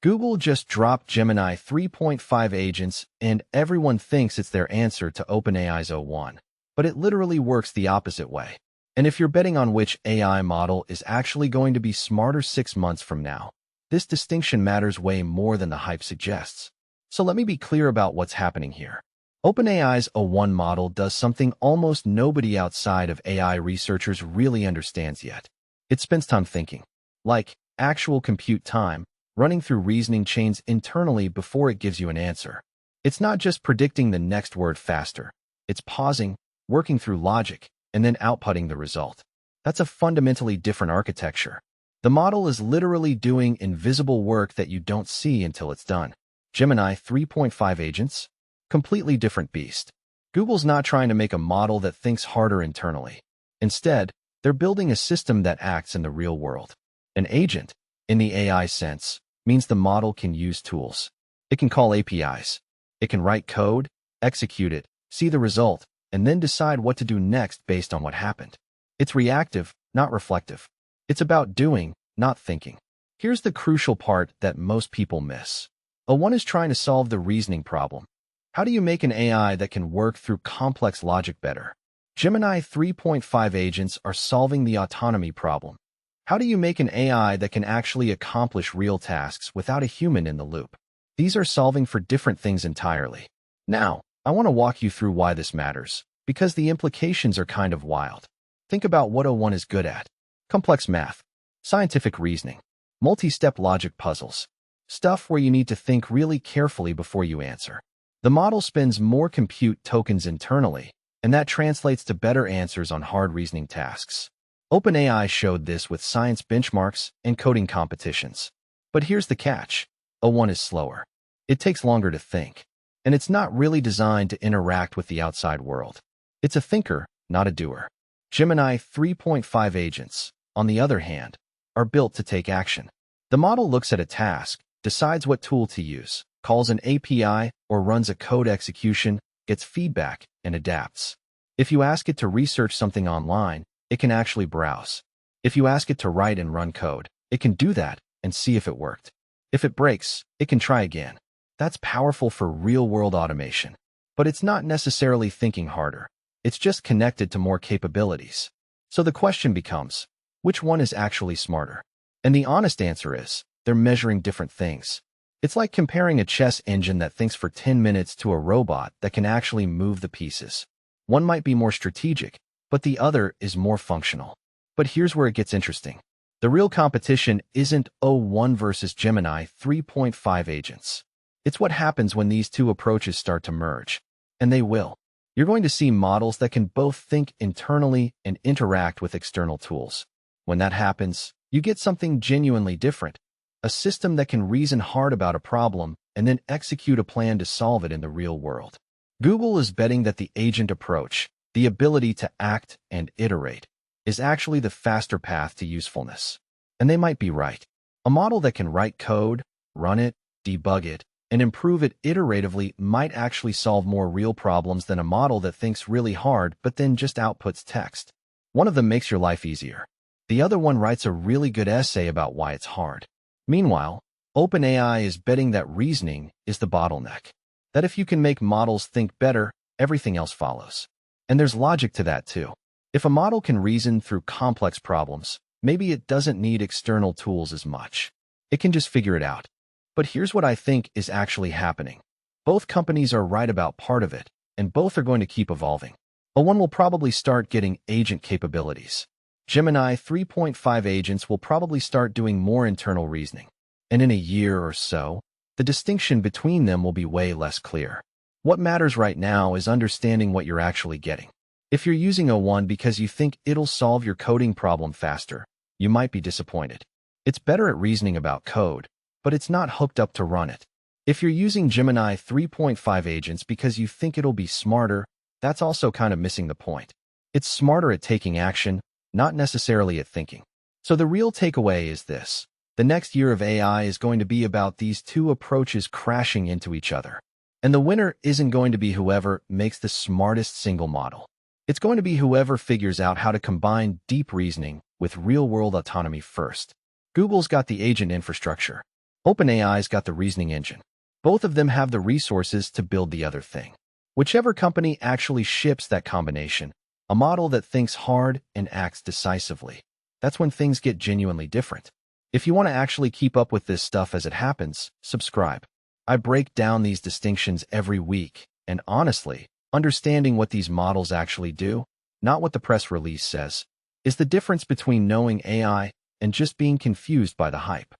Google just dropped Gemini 3.5 agents, and everyone thinks it's their answer to OpenAI's o1. But it literally works the opposite way. And if you're betting on which AI model is actually going to be smarter 6 months from now, this distinction matters way more than the hype suggests. So let me be clear about what's happening here. OpenAI's o1 model does something almost nobody outside of AI researchers really understands yet. It spends time thinking, like actual compute time, running through reasoning chains internally before it gives you an answer. It's not just predicting the next word faster. It's pausing, working through logic, and then outputting the result. That's a fundamentally different architecture. The model is literally doing invisible work that you don't see until it's done. Gemini 3.5 agents? Completely different beast. Google's not trying to make a model that thinks harder internally. Instead, they're building a system that acts in the real world. An agent, in the AI sense, means the model can use tools. It can call APIs. It can write code, execute it, see the result, and then decide what to do next based on what happened. It's reactive, not reflective. It's about doing, not thinking. Here's the crucial part that most people miss. o1 is trying to solve the reasoning problem. How do you make an AI that can work through complex logic better? Gemini 3.5 agents are solving the autonomy problem. How do you make an AI that can actually accomplish real tasks without a human in the loop? These are solving for different things entirely. Now, I want to walk you through why this matters, because the implications are kind of wild. Think about what o1 is good at. Complex math, scientific reasoning, multi-step logic puzzles, stuff where you need to think really carefully before you answer. The model spends more compute tokens internally, and that translates to better answers on hard reasoning tasks. OpenAI showed this with science benchmarks and coding competitions. But here's the catch. o1 is slower. It takes longer to think, and it's not really designed to interact with the outside world. It's a thinker, not a doer. Gemini 3.5 agents, on the other hand, are built to take action. The model looks at a task, decides what tool to use, calls an API, or runs a code execution, gets feedback, and adapts. If you ask it to research something online, it can actually browse. If you ask it to write and run code, it can do that and see if it worked. If it breaks, it can try again. That's powerful for real-world automation. But it's not necessarily thinking harder. It's just connected to more capabilities. So the question becomes, which one is actually smarter? And the honest answer is, they're measuring different things. It's like comparing a chess engine that thinks for 10 minutes to a robot that can actually move the pieces. One might be more strategic, but the other is more functional. But here's where it gets interesting. The real competition isn't o1 versus Gemini 3.5 agents. It's what happens when these two approaches start to merge. And they will. You're going to see models that can both think internally and interact with external tools. When that happens, you get something genuinely different. A system that can reason hard about a problem and then execute a plan to solve it in the real world. Google is betting that the agent approach, the ability to act and iterate, is actually the faster path to usefulness. And they might be right. A model that can write code, run it, debug it, and improve it iteratively might actually solve more real problems than a model that thinks really hard but then just outputs text. One of them makes your life easier. The other one writes a really good essay about why it's hard. Meanwhile, OpenAI is betting that reasoning is the bottleneck. That if you can make models think better, everything else follows. And there's logic to that too. If a model can reason through complex problems, maybe it doesn't need external tools as much. It can just figure it out. But here's what I think is actually happening. Both companies are right about part of it, and both are going to keep evolving. o1 will probably start getting agent capabilities. Gemini 3.5 agents will probably start doing more internal reasoning. And in a year or so, the distinction between them will be way less clear. What matters right now is understanding what you're actually getting. If you're using o1 because you think it'll solve your coding problem faster, you might be disappointed. It's better at reasoning about code, but it's not hooked up to run it. If you're using Gemini 3.5 agents because you think it'll be smarter, that's also kind of missing the point. It's smarter at taking action, not necessarily at thinking. So the real takeaway is this. The next year of AI is going to be about these two approaches crashing into each other. And the winner isn't going to be whoever makes the smartest single model. It's going to be whoever figures out how to combine deep reasoning with real-world autonomy first. Google's got the agent infrastructure. OpenAI's got the reasoning engine. Both of them have the resources to build the other thing. Whichever company actually ships that combination, a model that thinks hard and acts decisively, that's when things get genuinely different. If you want to actually keep up with this stuff as it happens, subscribe. I break down these distinctions every week, and honestly, understanding what these models actually do, not what the press release says, is the difference between knowing AI and just being confused by the hype.